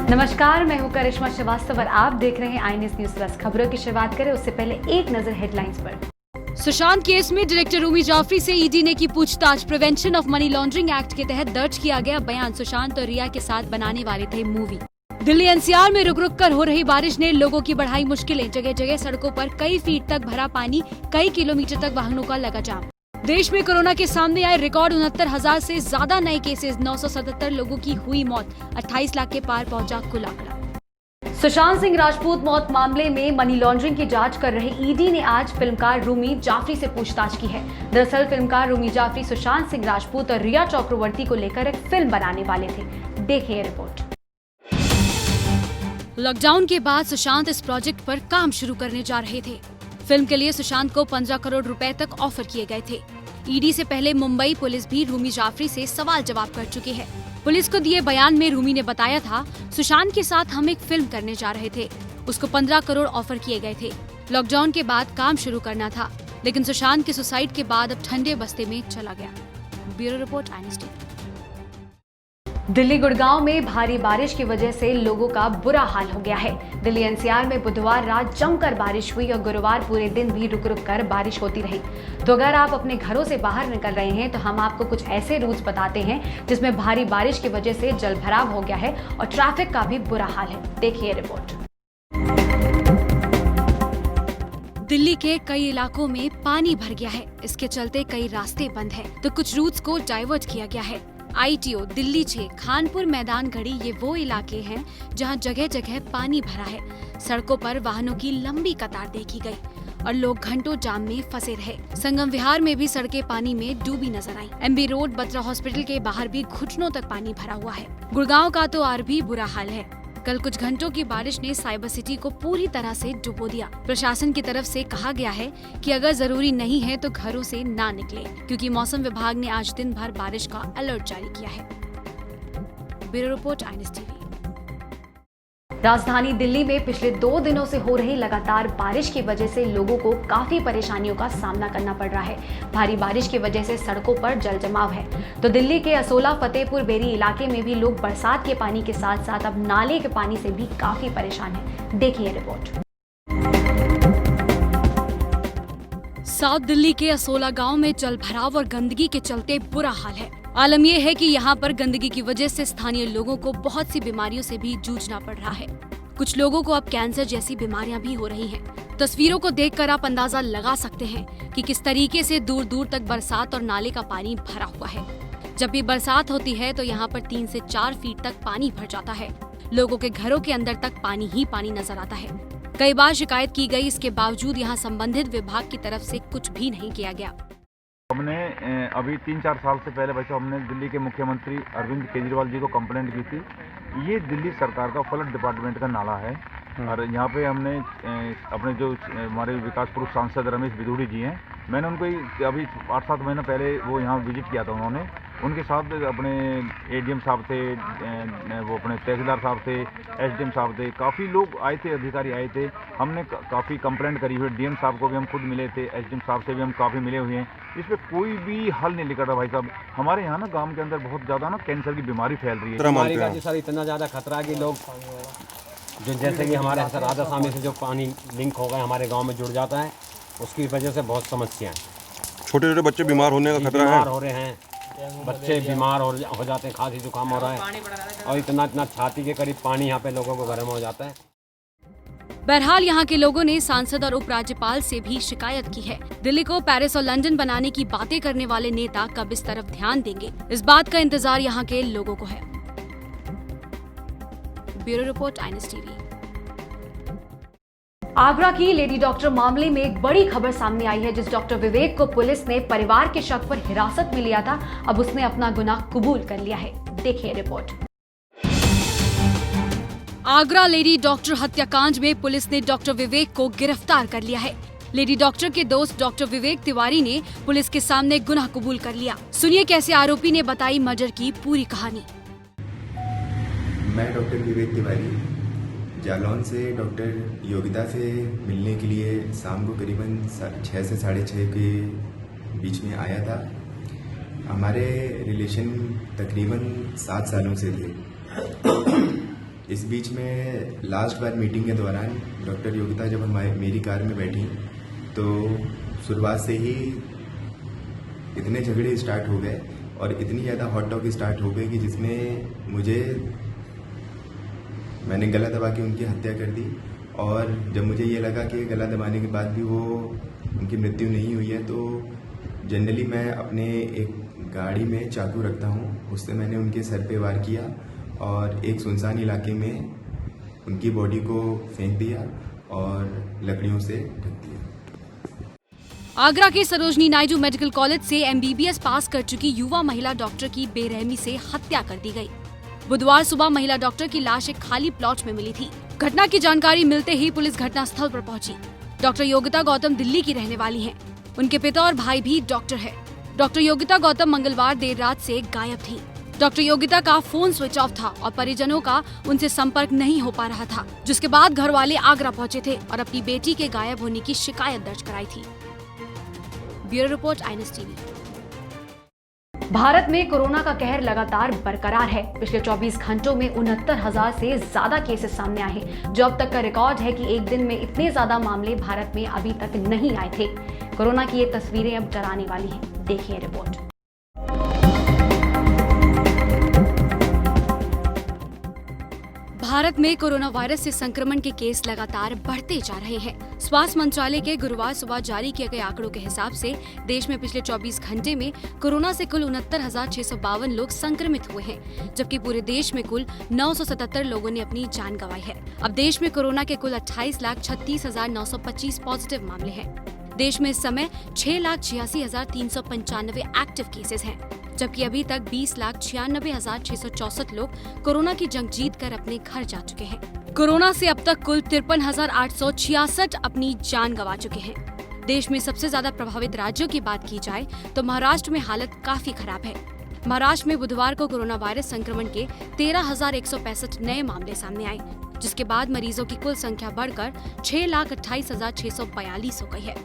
नमस्कार, मैं हूं करिश्मा श्रीवास्तव और आप देख रहे हैं आई न्यूज प्लस। खबरों की शुरुआत करें उससे पहले एक नजर हेडलाइंस पर। सुशांत केस में डायरेक्टर रूमी जाफरी से ईडी ने की पूछताछ। Prevention of money laundering act के तहत दर्ज किया गया बयान। सुशांत और रिया के साथ बनाने वाले थे मूवी। दिल्ली एनसीआर में रुक रुक कर हो रही बारिश ने लोगों की बढ़ाई मुश्किलें। जगह जगह सड़कों पर कई फीट तक भरा पानी, कई किलोमीटर तक वाहनों का लगा जाम। देश में कोरोना के सामने आए रिकॉर्ड 69,000 से ज्यादा नए केसेस। 977 लोगों की हुई मौत। 28 लाख के पार पहुंचा कुल आंकड़ा। सुशांत सिंह राजपूत मौत मामले में मनी लॉन्ड्रिंग की जांच कर रहे ईडी ने आज फिल्मकार रूमी जाफरी से पूछताछ की है। दरअसल फिल्मकार रूमी जाफरी सुशांत सिंह राजपूत और रिया चक्रवर्ती को लेकर एक फिल्म बनाने वाले थे। देखिए रिपोर्ट। लॉकडाउन के बाद सुशांत इस प्रोजेक्ट पर काम शुरू करने जा रहे थे। फिल्म के लिए सुशांत को 15 करोड़ रुपए तक ऑफर किए गए थे। ईडी से पहले मुंबई पुलिस भी रूमी जाफरी से सवाल जवाब कर चुकी है। पुलिस को दिए बयान में रूमी ने बताया था, सुशांत के साथ हम एक फिल्म करने जा रहे थे। उसको 15 करोड़ ऑफर किए गए थे। लॉकडाउन के बाद काम शुरू करना था, लेकिन सुशांत के सुसाइड के बाद अब ठंडे बस्ते में चला गया। Bureau report I news TV. Delhi Gurgaon में भारी बारिश की वजह से लोगों का बुरा हाल हो गया है। दिल्ली एनसीआर में बुधवार रात जमकर बारिश हुई और गुरुवार पूरे दिन भी रुक रुक कर बारिश होती रही। तो अगर आप अपने घरों से बाहर निकल रहे हैं तो हम आपको कुछ ऐसे रूट्स बताते हैं जिसमें भारी बारिश की वजह से जल भराव हो गया है और ट्रैफिक का भी बुरा हाल है। देखिए रिपोर्ट। दिल्ली के कई इलाकों में पानी भर गया है। इसके चलते कई रास्ते बंद हैं, तो कुछ रूट्स को डाइवर्ट किया गया है। ITO, दिल्ली 6, खानपुर, मैदान गढ़ी ये वो इलाके हैं जहां जगह जगह पानी भरा है। सड़कों पर वाहनों की लंबी कतार देखी गई और लोग घंटों जाम में फंसे रहे। संगम विहार में भी सड़कें पानी में डूबी नजर आई। MB रोड, बत्रा हॉस्पिटल के बाहर भी घुटनों तक पानी भरा हुआ है। गुड़गांव का तो और भी बुरा हाल है। कल कुछ घंटों की बारिश ने साइबर सिटी को पूरी तरह से डुबो दिया। प्रशासन की तरफ से कहा गया है कि अगर जरूरी नहीं है तो घरों से ना निकले, क्योंकि मौसम विभाग ने आज दिन भर बारिश का अलर्ट जारी किया है। Bureau report I news TV. राजधानी दिल्ली में पिछले 2 दिनों से हो रही लगातार बारिश की वजह से लोगों को काफी परेशानियों का सामना करना पड़ रहा है। भारी बारिश की वजह से सड़कों पर जल जमाव है। तो दिल्ली के असोला, फतेहपुर बेरी इलाके में भी लोग बरसात के पानी के साथ साथ अब नाले के पानी से भी काफी परेशान हैं। देखिए रिपोर्ट। साउथ दिल्ली के असोला गांव में जल भराव और गंदगी के चलते बुरा हाल है। आलम यह है कि यहाँ पर गंदगी की वजह से स्थानीय लोगों को बहुत सी बीमारियों से भी जूझना पड़ रहा है। कुछ लोगों को अब कैंसर जैसी बीमारियां भी हो रही हैं। तस्वीरों को देखकर आप अंदाजा लगा सकते हैं कि किस तरीके से दूर दूर तक बरसात और नाले का पानी भरा हुआ है। जब भी बरसात होती है तो यहाँ पर 3 से 4 फीट तक पानी भर जाता है। लोगों के घरों के अंदर तक पानी ही पानी नजर आता है। कई बार शिकायत की गई, इसके बावजूद यहाँ संबंधित विभाग की तरफ से कुछ भी नहीं किया गया। हमने अभी 3-4 साल से पहले वैसे हमने दिल्ली के मुख्यमंत्री अरविंद केजरीवाल जी को कंप्लेंट की थी। ये दिल्ली सरकार का फ्लड डिपार्टमेंट का नाला है और यहाँ पे हमने अपने जो हमारे विकास पुरुष सांसद रमेश बिधूड़ी जी हैं, मैंने उनको अभी 8-7 महीने पहले वो यहाँ विजिट किया था। उन्होंने उनके साथ अपने ADM साहब थे, वो अपने तहसीलदार साहब थे, SDM साहब थे, काफ़ी लोग आए थे, अधिकारी आए थे। हमने काफ़ी कंप्लेंट करी हुई। DM साहब को भी हम खुद मिले थे, SDM साहब से भी हम काफ़ी मिले हुए हैं। इस पर कोई भी हल नहीं निकल रहा भाई साहब। हमारे यहाँ ना गांव के अंदर बहुत ज़्यादा ना कैंसर की बीमारी फैल रही है। बीमारी का सर इतना ज़्यादा खतरा कि लोग जो जैसे कि हमारे राधा स्वामी से जो पानी लिंक हो गए हमारे गाँव में जुड़ जाता है, उसकी वजह से बहुत समस्या है। छोटे छोटे बच्चे बीमार होने का खतरा है। बीमार हो रहे हैं, बच्चे बीमार हो जाते हैं, खांसी जुकाम हो रहा है और इतना छाती के करीब पानी यहाँ पे लोगों को गर्म हो जाता है। बहरहाल यहाँ के लोगों ने सांसद और उपराज्यपाल से भी शिकायत की है। दिल्ली को पेरिस और लंदन बनाने की बातें करने वाले नेता कब इस तरफ ध्यान देंगे, इस बात का इंतजार यहाँ के लोगों को है। Bureau report I news TV. Agra की लेडी डॉक्टर मामले में एक बड़ी खबर सामने आई है। जिस डॉक्टर विवेक को पुलिस ने परिवार के शक पर हिरासत में लिया था, अब उसने अपना गुनाह कबूल कर लिया है। देखिए रिपोर्ट। आगरा लेडी डॉक्टर हत्याकांड में पुलिस ने डॉक्टर विवेक को गिरफ्तार कर लिया है। लेडी डॉक्टर के दोस्त डॉक्टर विवेक तिवारी ने पुलिस के सामने गुनाह कबूल कर लिया। सुनिए कैसे आरोपी ने बताई मर्डर की पूरी कहानी। मैं डॉक्टर विवेक तिवारी जालौन से डॉक्टर योगिता से मिलने के लिए शाम को करीबन 6 से 6:30 के बीच में आया था। हमारे रिलेशन तकरीबन 7 सालों से थे। इस बीच में लास्ट बार मीटिंग के दौरान डॉक्टर योगिता जब मेरी कार में बैठी तो शुरुआत से ही इतने झगड़े स्टार्ट हो गए और इतनी ज़्यादा हॉट टॉक स्टार्ट हो गई कि जिसमें मैंने गला दबा के उनकी हत्या कर दी। और जब मुझे ये लगा कि गला दबाने के बाद भी उनकी मृत्यु नहीं हुई है तो जनरली मैं अपने एक गाड़ी में चाकू रखता हूँ, उससे मैंने उनके सर पे वार किया और एक सुनसान इलाके में उनकी बॉडी को फेंक दिया और लकड़ियों से ढक दिया। आगरा के सरोजनी नायडू मेडिकल कॉलेज से MBBS पास कर चुकी युवा महिला डॉक्टर की बेरहमी से हत्या कर दी गई। बुधवार सुबह महिला डॉक्टर की लाश एक खाली प्लॉट में मिली थी। घटना की जानकारी मिलते ही पुलिस घटनास्थल पर पहुंची। डॉक्टर योगिता गौतम दिल्ली की रहने वाली हैं। उनके पिता और भाई भी डॉक्टर है। डॉक्टर योगिता गौतम मंगलवार देर रात से गायब थी। डॉक्टर योगिता का फोन स्विच ऑफ था और परिजनों का उनसे संपर्क नहीं हो पा रहा था, जिसके बाद घर वाले आगरा पहुंचे थे और अपनी बेटी के गायब होने की शिकायत दर्ज कराई थी। Bureau report INS TV। Bharat में कोरोना का कहर लगातार बरकरार है। पिछले 24 घंटों में 69,000 से ज्यादा केसेस सामने आए हैं, जो अब तक का रिकॉर्ड है कि एक दिन में इतने ज्यादा मामले भारत में अभी तक नहीं आए थे। कोरोना की ये तस्वीरें अब डराने वाली हैं। देखिए रिपोर्ट। भारत में कोरोना वायरस से संक्रमण के केस लगातार बढ़ते जा रहे हैं। स्वास्थ्य मंत्रालय के गुरुवार सुबह जारी किए गए आंकड़ों के हिसाब से देश में पिछले 24 घंटे में कोरोना से कुल 69,652 लोग संक्रमित हुए हैं, जबकि पूरे देश में कुल 977 लोगों ने अपनी जान गंवाई है। अब देश में कोरोना के कुल 28,36,925 पॉजिटिव मामले हैं। देश में इस समय 6,86,395 एक्टिव केसेस हैं, जबकि अभी तक 20,96,664 लोग कोरोना की जंग जीतकर अपने घर जा चुके हैं। कोरोना से अब तक कुल 53,866 अपनी जान गंवा चुके हैं। देश में सबसे ज्यादा प्रभावित राज्यों की बात की जाए तो महाराष्ट्र में हालत काफी खराब है। महाराष्ट्र में बुधवार को कोरोना वायरस संक्रमण के 13,165 नए मामले सामने आए, जिसके बाद मरीजों की कुल संख्या बढ़कर 6,28,642 हो गई है,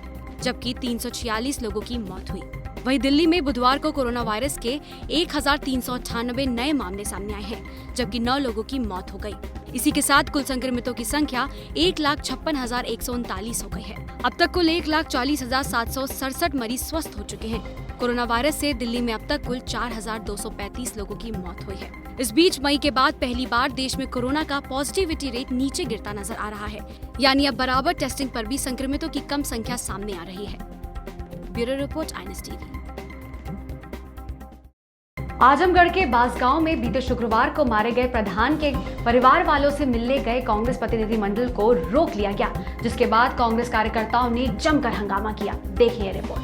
जबकि 346 लोगों की मौत हुई। वहीं दिल्ली में बुधवार को कोरोना वायरस के 1,398 नए मामले सामने आए हैं, जबकि 9 लोगों की मौत हो गई। इसी के साथ कुल संक्रमितों की संख्या 1,56,139 हो गई है। अब तक कुल 1,40,767 मरीज स्वस्थ हो चुके हैं। कोरोना वायरस से दिल्ली में अब तक कुल 4,235 लोगों की मौत हुई है। इस बीच मई के बाद पहली बार देश में कोरोना का पॉजिटिविटी रेट नीचे गिरता नजर आ रहा है, यानी अब बराबर टेस्टिंग पर भी संक्रमितों की कम संख्या सामने आ रही है। Bureau report INS TV। Azamgarh के बांसगांव में बीते शुक्रवार को मारे गए प्रधान के परिवार वालों से मिलने गए कांग्रेस प्रतिनिधिमंडल को रोक लिया गया, जिसके बाद कांग्रेस कार्यकर्ताओं ने जमकर हंगामा किया। देखिए रिपोर्ट।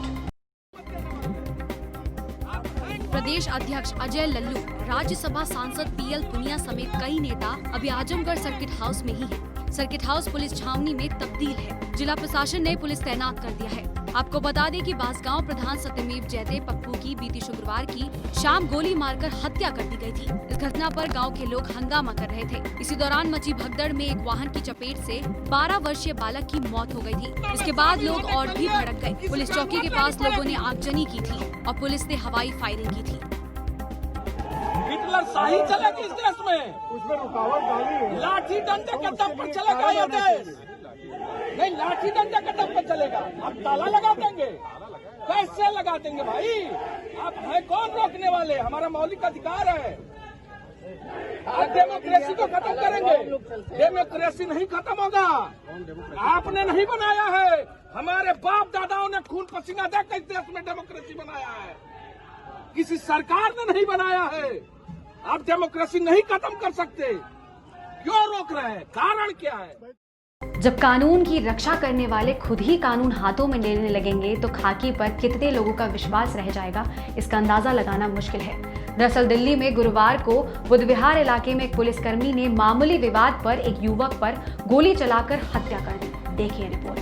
प्रदेश अध्यक्ष अजय लल्लू, राज्यसभा सांसद PL पुनिया समेत कई नेता अभी आजमगढ़ सर्किट हाउस में ही हैं। सर्किट हाउस पुलिस छावनी में तब्दील है। जिला प्रशासन ने पुलिस तैनात कर दिया है। आपको बता दें कि बांसगांव प्रधान सत्यमेव जयते पप्पू की बीती शुक्रवार की शाम गोली मारकर हत्या कर दी गई थी। इस घटना पर गांव के लोग हंगामा कर रहे थे। इसी दौरान मची भगदड़ में एक वाहन की चपेट से 12 वर्षीय बालक की मौत हो गई थी। इसके बाद लोग और भी भड़क गए। पुलिस चौकी के पास लोगों ने आगजनी की थी और पुलिस ने हवाई फायरिंग की थी। शाही चलेगी इस देश में, उसमें रुकावट डाली, लाठी डंडे के दम पर चलेगा ये देश, नहीं लाठी डंडे के दम पर चलेगा। आप ताला लगा देंगे, कैसे लगा देंगे भाई? आप है कौन रोकने वाले? हमारा मौलिक अधिकार है। आप डेमोक्रेसी को खत्म करेंगे, डेमोक्रेसी नहीं खत्म होगा। आपने नहीं बनाया है, हमारे बाप दादाओं ने खून पसीना देकर इस देश में डेमोक्रेसी बनाया है, किसी सरकार ने नहीं बनाया है। आप डेमोक्रेसी नहीं खत्म कर सकते, क्यों रोक रहे हैं? कारण क्या है? जब कानून की रक्षा करने वाले खुद ही कानून हाथों में लेने लगेंगे तो खाकी पर कितने लोगों का विश्वास रह जाएगा, इसका अंदाजा लगाना मुश्किल है। दरअसल दिल्ली में गुरुवार को बुद्ध विहार इलाके में एक पुलिसकर्मी ने मामूली विवाद पर एक युवक पर गोली चलाकर हत्या कर दी। देखिए रिपोर्ट।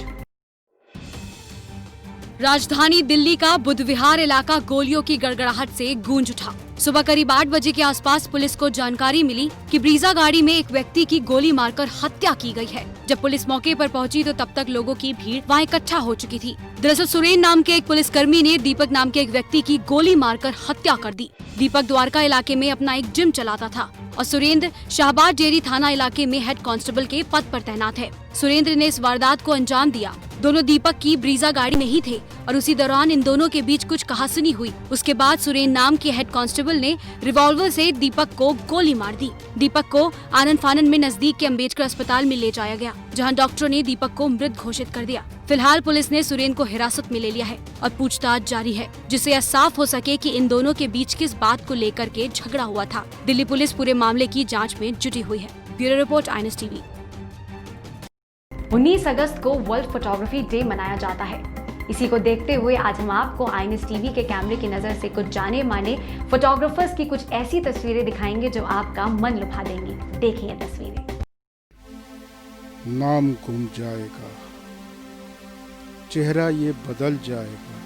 राजधानी दिल्ली का बुद्ध विहार इलाका गोलियों की गड़गड़ाहट से गूंज उठा। सुबह करीब 8 बजे के आसपास पुलिस को जानकारी मिली कि ब्रीजा गाड़ी में एक व्यक्ति की गोली मारकर हत्या की गई है। जब पुलिस मौके पर पहुंची तो तब तक लोगों की भीड़ वहां इकट्ठा हो चुकी थी। दरअसल सुरेन नाम के एक पुलिसकर्मी ने दीपक नाम के एक व्यक्ति की गोली मारकर हत्या कर दी। दीपक द्वारका इलाके में अपना एक जिम चलाता था और सुरेंद्र शाहबाद डेरी थाना इलाके में हेड कांस्टेबल के पद पर तैनात है। सुरेंद्र ने इस वारदात को अंजाम दिया। दोनों दीपक की ब्रीजा गाड़ी में ही थे और उसी दौरान इन दोनों के बीच कुछ कहासुनी हुई। उसके बाद सुरेंद्र नाम के हेड कांस्टेबल ने रिवॉल्वर से दीपक को गोली मार दी। दीपक को आनंद फानन में नजदीक के अम्बेडकर अस्पताल में ले जाया गया, जहां डॉक्टरों ने दीपक को मृत घोषित कर दिया। फिलहाल पुलिस ने सुरेंद्र को हिरासत में ले लिया है और पूछताछ जारी है, जिससे यह साफ हो सके कि इन दोनों के बीच किस बात को लेकर के झगड़ा हुआ था। दिल्ली पुलिस पूरे मामले की जाँच में जुटी हुई है। Bureau report INS TV। 19 अगस्त को वर्ल्ड फोटोग्राफी डे मनाया जाता है। इसी को देखते हुए आज हम आपको INS TV के कैमरे की नजर से कुछ जाने माने फोटोग्राफर्स की कुछ ऐसी तस्वीरें दिखाएंगे जो आपका मन लुभा देंगी। देखिए ये तस्वीरें। नाम गुम जाएगा, चेहरा ये बदल जाएगा,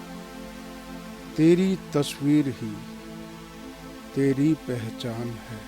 तेरी तस्वीर ही तेरी पहचान है।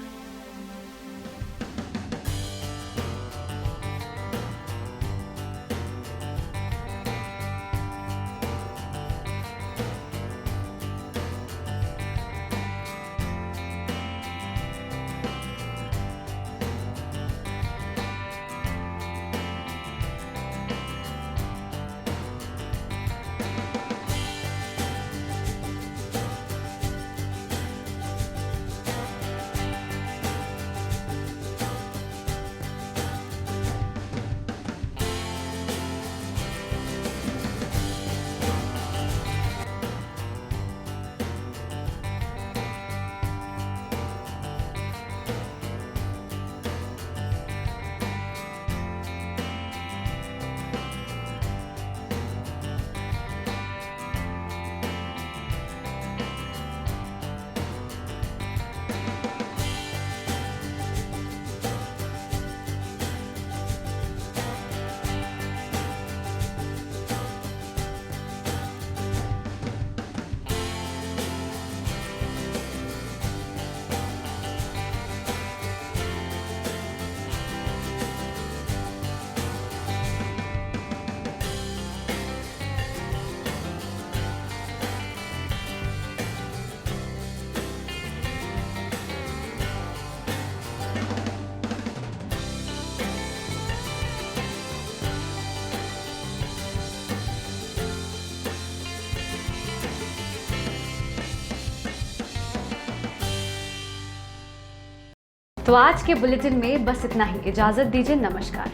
तो आज के बुलेटिन में बस इतना ही। इजाजत दीजिए, नमस्कार।